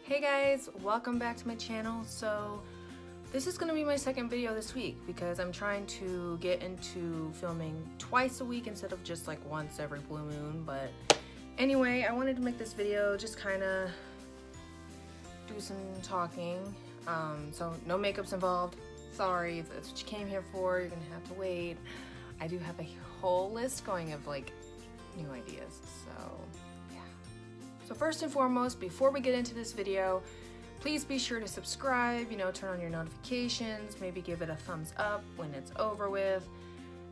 Hey guys, welcome back to my channel. So this is going to be my second video this week because I'm trying to get into filming twice a week instead of just like once every blue moon. But anyway, I wanted to make this video, just kind of do some talking. So no makeup's involved. Sorry if that's what you came here for, you're gonna have to wait. I do have a whole list going of like new ideas, so yeah. So first and foremost, before we get into this video, please be sure to subscribe, turn on your notifications, maybe give it a thumbs up when it's over with,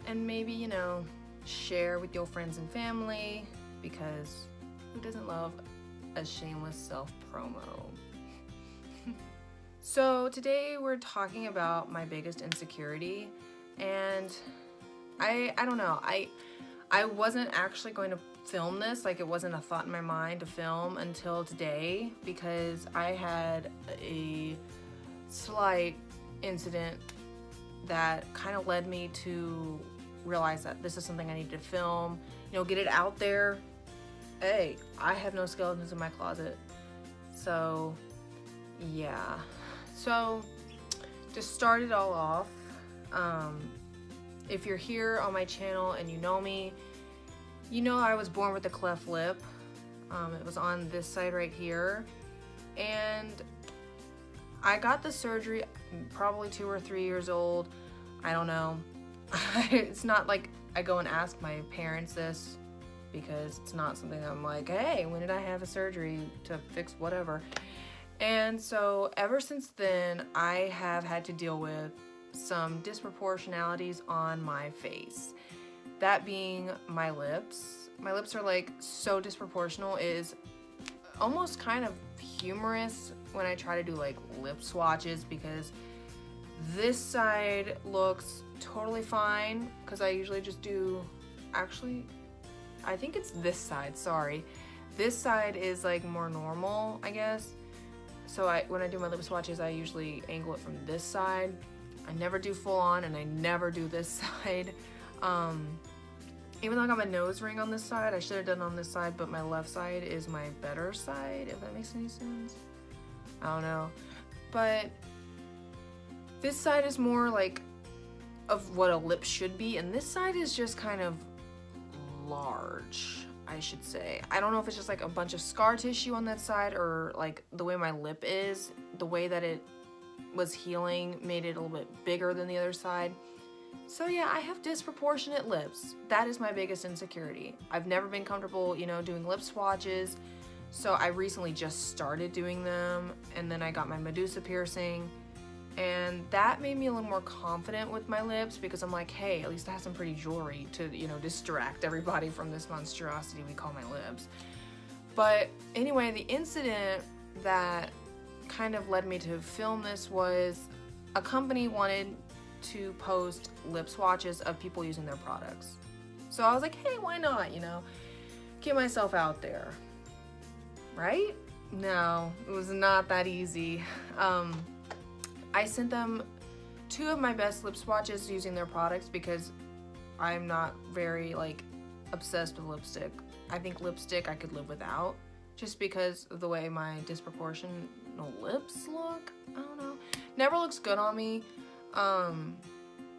and maybe, share with your friends and family, because who doesn't love a shameless self-promo? So today we're talking about my biggest insecurity, and I don't know, I wasn't actually going to film this, like it wasn't a thought in my mind to film until today, because I had a slight incident that kind of led me to realize that this is something I need to film, get it out there. Hey, I have no skeletons in my closet. So yeah. So to start it all off, if you're here on my channel and you know me, I was born with a cleft lip. It was on this side right here, and I got the surgery probably 2 or 3 years old. I don't know. It's not like I go and ask my parents this, because it's not something I'm like, hey, when did I have a surgery to fix whatever? And so ever since then, I have had to deal with some disproportionalities on my face. That being my lips. My lips are like so disproportional. It is almost kind of humorous when I try to do like lip swatches, because this side looks totally fine, because I usually just do, actually, I think it's this side, sorry. This side is like more normal, I guess. So when I do my lip swatches, I usually angle it from this side. I never do full on, and I never do this side. Even though I got my nose ring on this side, I should have done on this side, but my left side is my better side, if that makes any sense. I don't know. But this side is more like of what a lip should be, and this side is just kind of large, I should say. I don't know if it's just like a bunch of scar tissue on that side, or like the way my lip is, the way that it was healing made it a little bit bigger than the other side. So yeah, I have disproportionate lips. That is my biggest insecurity. I've never been comfortable, doing lip swatches. So I recently just started doing them, and then I got my Medusa piercing, and that made me a little more confident with my lips, because I'm like, hey, at least I have some pretty jewelry to, distract everybody from this monstrosity we call my lips. But anyway, the incident that kind of led me to film this was a company wanted to post lip swatches of people using their products. So I was like, hey, why not, get myself out there, right? No, it was not that easy. I sent them 2 of my best lip swatches using their products, because I'm not very like obsessed with lipstick. I think lipstick I could live without, just because of the way my disproportional lips look. I don't know. Never looks good on me.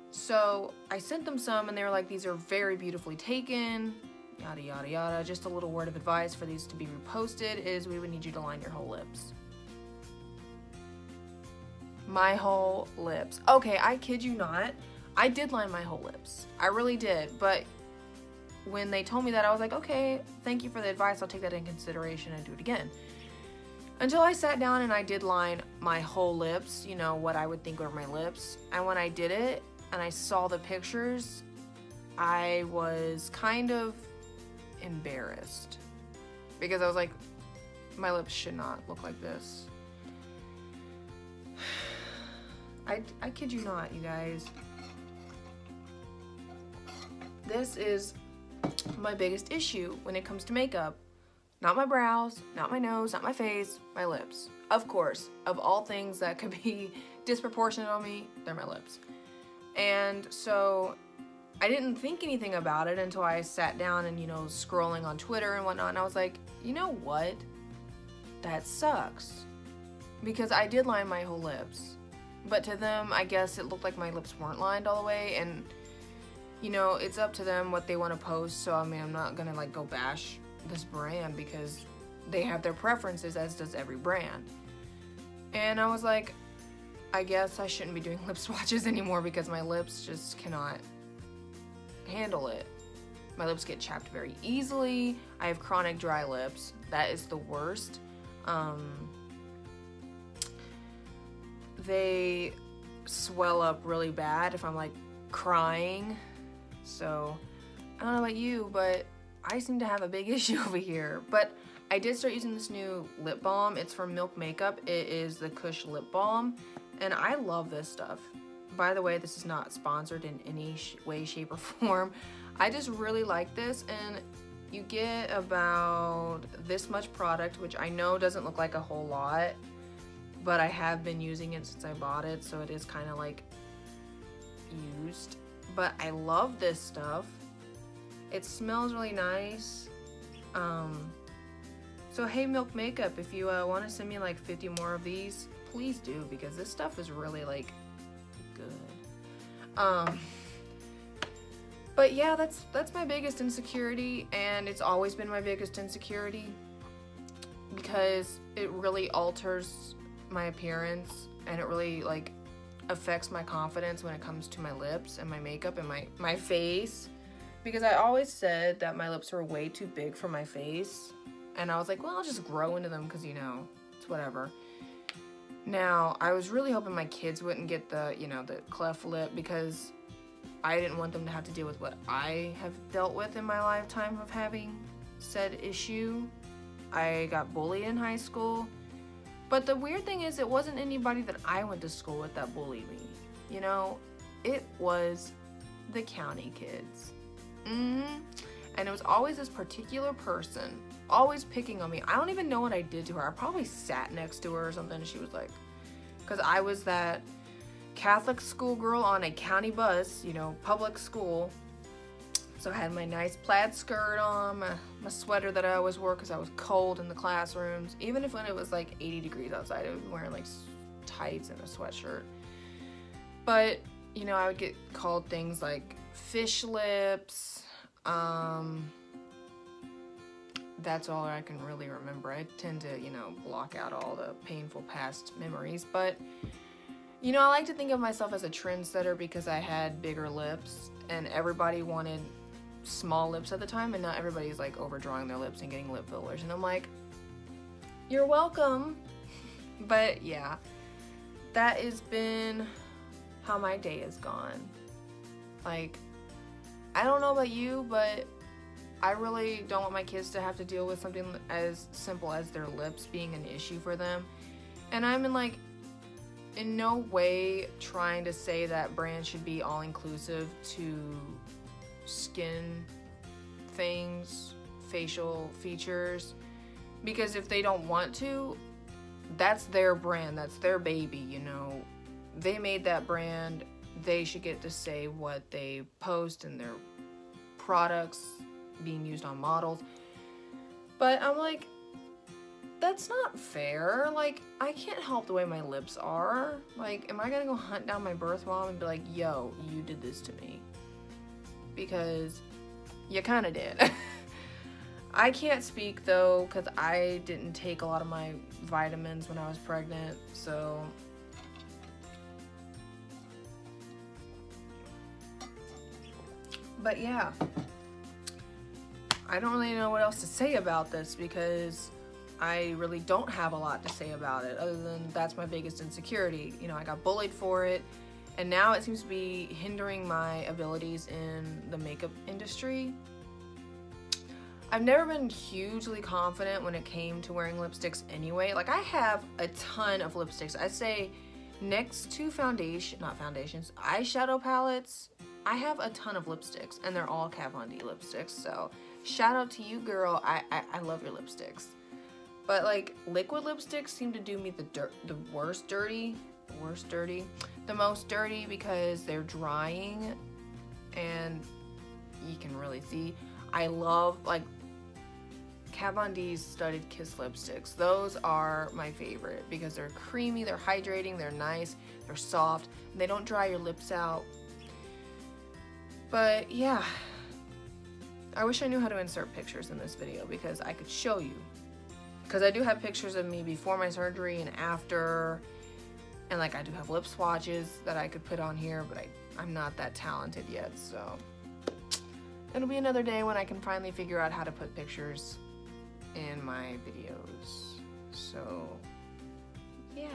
So I sent them some, and they were like, these are very beautifully taken, yada yada yada. Just a little word of advice for these to be reposted is we would need you to line your whole lips. My whole lips. Okay, I kid you not. I did line my whole lips. I really did. But when they told me that, I was like, okay, thank you for the advice. I'll take that in consideration and do it again. Until I sat down and I did line my whole lips, what I would think were my lips. And when I did it and I saw the pictures, I was kind of embarrassed, because I was like, my lips should not look like this. I kid you not, you guys. This is my biggest issue when it comes to makeup. Not my brows, not my nose, not my face, my lips. Of course, of all things that could be disproportionate on me, they're my lips. And so I didn't think anything about it until I sat down and, scrolling on Twitter and whatnot, and I was like, you know what? That sucks. because I did line my whole lips. But to them, I guess it looked like my lips weren't lined all the way, and you know, it's up to them what they want to post. So I mean, I'm not gonna like go bash this brand because they have their preferences, as does every brand. And I was like, I guess I shouldn't be doing lip swatches anymore because my lips just cannot handle it. My lips get chapped very easily. I have chronic dry lips. That is the worst. They swell up really bad if I'm like crying. So I don't know about you, but I seem to have a big issue over here. But I did start using this new lip balm. It's from Milk Makeup. It is the Kush Lip Balm, and I love this stuff. By the way, this is not sponsored in any way, shape, or form. I just really like this, and you get about this much product, which I know doesn't look like a whole lot, but I have been using it since I bought it, so it is kind of like used. But I love this stuff. It smells really nice. So hey, Milk Makeup, if you want to send me like 50 more of these, please do, because this stuff is really like good. But yeah, that's my biggest insecurity, and it's always been my biggest insecurity because it really alters my appearance, and it really like affects my confidence when it comes to my lips and my makeup and my face, because I always said that my lips were way too big for my face, and I was like, well, I'll just grow into them because, you know, it's whatever. Now, I was really hoping my kids wouldn't get the, you know, the cleft lip, because I didn't want them to have to deal with what I have dealt with in my lifetime of having said issue. I got bullied in high school. But the weird thing is, it wasn't anybody that I went to school with that bullied me. You know, it was the county kids. And it was always this particular person, always picking on me. I don't even know what I did to her. I probably sat next to her or something, and she was like, because I was that Catholic school girl on a county bus, you know, public school. So I had my nice plaid skirt on, my sweater that I always wore because I was cold in the classrooms. Even if when it was like 80 degrees outside, I was wearing like tights and a sweatshirt. But, you know, I would get called things like fish lips. That's all I can really remember. I tend to, you know, block out all the painful past memories. But, you know, I like to think of myself as a trendsetter because I had bigger lips, and everybody wanted small lips at the time, and not everybody's like overdrawing their lips and getting lip fillers. And I'm like, you're welcome. But yeah, that has been how my day has gone. Like, I don't know about you, but I really don't want my kids to have to deal with something as simple as their lips being an issue for them. And I'm in no way trying to say that brands should be all-inclusive to skin things, facial features, because if they don't want to, that's their brand, that's their baby, you know. They made that brand, they should get to say what they post and their products being used on models. But I'm like, that's not fair. Like, I can't help the way my lips are. Like, am I gonna go hunt down my birth mom and be like, yo, you did this to me? Because you kind of did. I can't speak though, because I didn't take a lot of my vitamins when I was pregnant, so but yeah, I don't really know what else to say about this, because I really don't have a lot to say about it other than that's my biggest insecurity. You know, I got bullied for it, and now it seems to be hindering my abilities in the makeup industry. I've never been hugely confident when it came to wearing lipsticks anyway. Like, I have a ton of lipsticks. I'd say next to eyeshadow palettes, I have a ton of lipsticks, and they're all Kat Von D lipsticks. So shout out to you, girl. I love your lipsticks. But like, liquid lipsticks seem to do me the most dirty, because they're drying and you can really see. I love, like, Kat Von D's Studded Kiss lipsticks. Those are my favorite because they're creamy, they're hydrating, they're nice, they're soft, and they don't dry your lips out. But yeah, I wish I knew how to insert pictures in this video because I could show you. Because I do have pictures of me before my surgery and after, and like I do have lip swatches that I could put on here, but I'm not that talented yet, so it'll be another day when I can finally figure out how to put pictures in my videos. So yeah,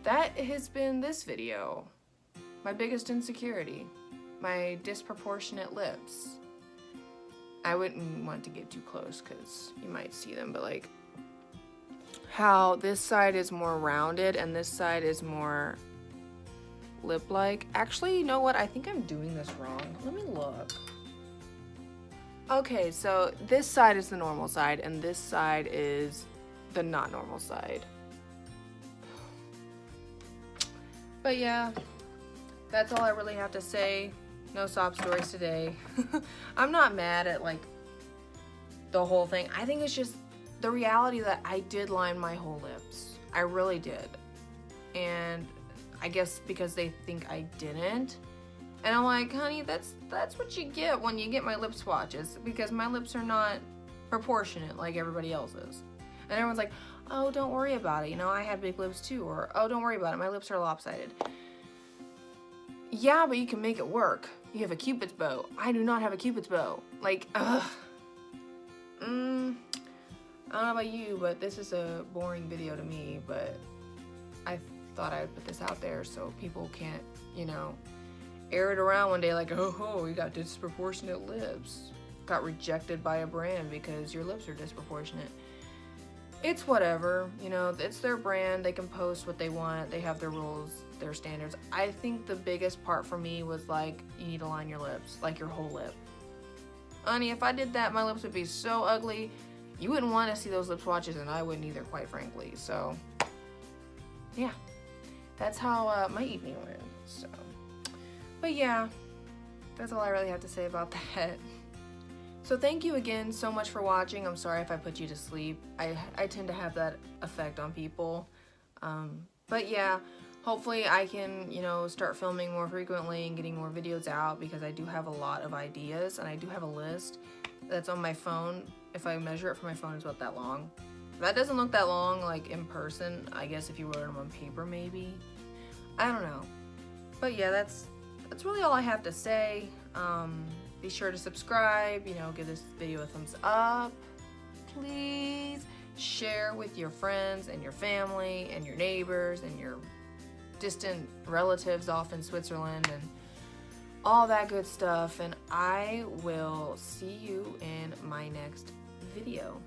that has been this video. My biggest insecurity, my disproportionate lips. I wouldn't want to get too close because you might see them, but like how this side is more rounded and this side is more lip-like. Actually, you know what? I think I'm doing this wrong. Let me look. Okay, so this side is the normal side and this side is the not normal side. But yeah, that's all I really have to say. No sob stories today. I'm not mad at like the whole thing. I think it's just the reality that I did line my whole lips. I really did. And I guess because they think I didn't. And I'm like, honey, that's what you get when you get my lip swatches, because my lips are not proportionate like everybody else's. And everyone's like, oh, don't worry about it. You know, I had big lips too. Or, oh, don't worry about it. My lips are lopsided. Yeah, but you can make it work. You have a Cupid's bow. I do not have a Cupid's bow. Like, ugh. I don't know about you, but this is a boring video to me, but I thought I'd put this out there so people can't, you know, air it around one day like, oh, you got disproportionate lips. Got rejected by a brand because your lips are disproportionate. It's whatever, you know, it's their brand. They can post what they want. They have their rules, their standards. I think the biggest part for me was like, you need to line your lips, like your whole lip. Honey, if I did that, my lips would be so ugly. You wouldn't want to see those lip swatches, and I wouldn't either, quite frankly. So, yeah, that's how my evening went. So, but yeah, that's all I really have to say about that. So thank you again so much for watching. I'm sorry if I put you to sleep. I tend to have that effect on people. But yeah, hopefully I can, you know, start filming more frequently and getting more videos out, because I do have a lot of ideas and I do have a list that's on my phone. If I measure it from my phone, it's about that long. That doesn't look that long, like in person. I guess if you wrote them on paper, maybe. I don't know. But yeah, that's really all I have to say. Be sure to subscribe, you know, give this video a thumbs up. Please share with your friends and your family and your neighbors and your distant relatives off in Switzerland and all that good stuff. And I will see you in my next video.